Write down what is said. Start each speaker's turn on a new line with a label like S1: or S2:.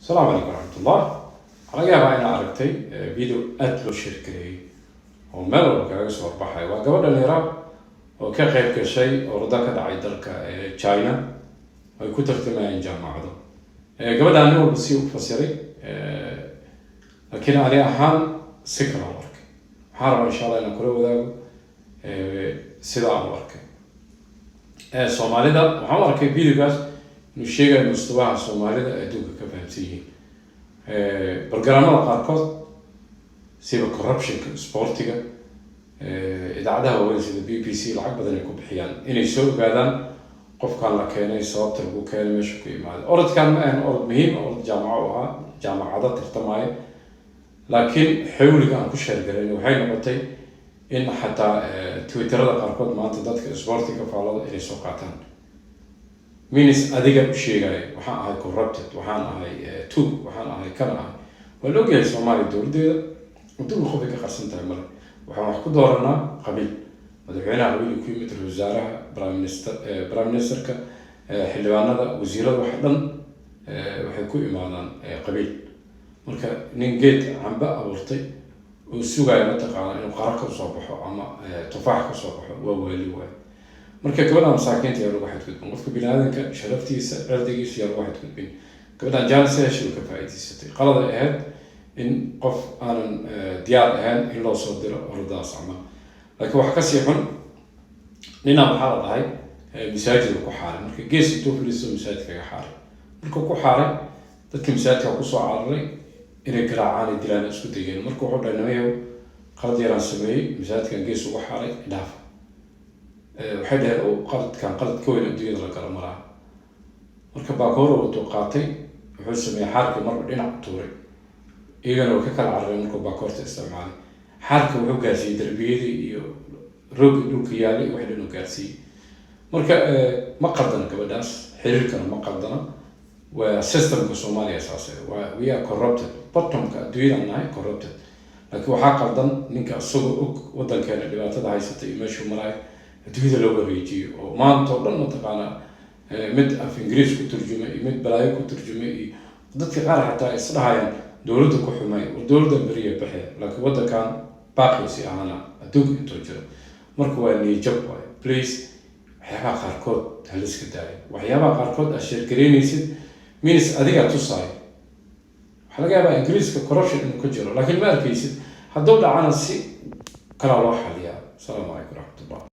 S1: السلام عليكم ورحمة الله. أنا جاي معنا عرفتي فيديو أتلو شركة ومرة كعيس وربحها وقبل النيران وكغير كشيء وردا كده عيدلك تشاينا ويكون ترتمى جامعة قبل أن نقول بسيط فسيري لكن عليه أهم سكرة ورك حارب إن شاء الله إن كله ذا سداع ورك Soomaalida waxaan u arkay videogaas inuu sheegayo mustawaha Soomaalida adduunka ka fahamsiiyay barnaamijyada qaarkood sida corruption sportiga idaacadaha waaweyn sida BBC lacag badan ay ku bixiyaan inay soo ogaadaan qofkan la keenay sababta lagu keenay meesha ku yimaado orodkan ma ahan orod muhiim orod jaamacado tartamaya laakiin xawliga aan ku sheegaray waxay noqotay in xataa twitterada qaarkood maanta dadka sportiga faalada inay soo qaataan minis adiga u sheegay waxaan ahay corrupted waxaan ahay tug waxaan ahay kana ahay wala ogyahay Soomaaliya dowladeeda intuu qof ka qarsan tahay mar waxaan wax ku dooranaa qabiil madaxweynaha qabiil ku yimid wasaaraha prime ministerka xildhibaanada wasiirada wax dhan waxay ku imaadaan qabiil marka nin geed camba abuurtay وسوقا يمتقى إنه قرق وصبحه أما تفاح وصبحه ووالي واحد مركب كمان مساكين تيار واحد كتبين قف بنادم كشرفتي سردي يصير واحد كتبين كمان جالس يشيل كفايتي ستي قلد أهد إن قف أنا ديار أهد إن لو صدر أرضا صعمة لكن وحكس يحن لنا بحالة هاي مساجد وكحارة مركب جيس توفي لسه مساجد كحارة مركب كحارة تتكلم مساجد كقصة عرّي inay garaacaan dilaan isku dayeen markuu wuxuu dhanayo qalad yaraan sameeyay misaadkan gees ugu xaray dhaaf waxay dhahay oo qalad ka weyn adduunyada la kala maraa marka baakoor uu qaatay wuxuu sameeyay xarka mar dhinac tuuray iyagana oo ka kala carray markuu baakoorta isticmaalay xarka wuxuu gaarsiiyay darbiyadii iyo roog dhulka yaalay wax dhan uu gaarsiiyay marka ma qaldana gabadhaas xiriirkana ma qaldana وسيستم كصوماليا أساسا we are corrupted bottom كدوينا ناي corrupted لكن waxaa qaldan ninka asagoo og wadankeena dhibaatada haysatay meeshu maray adduunyada loo wareejiyo oo maanta oo dhan mataqaana mid af Ingiriis ku turjumay mid balaayo ku turjumay dadka qaar xataa isdhahayaan dawladda ku xumay oo dawladda bariya baxay laakiin wadankan baaqisi ahana adduunka intuu jiro marka waa niyad waay please waxyaabaha qaarkood haliska daayo waxyaabaha qaarkood ashirkareynaysid minis adiga tusay waxa laga yaabaa Ingiriiska corruption inuu ka jiro laakiin ma arkaysid hadduu dhacana si kala loo xaliyaa. Salaam alaykum.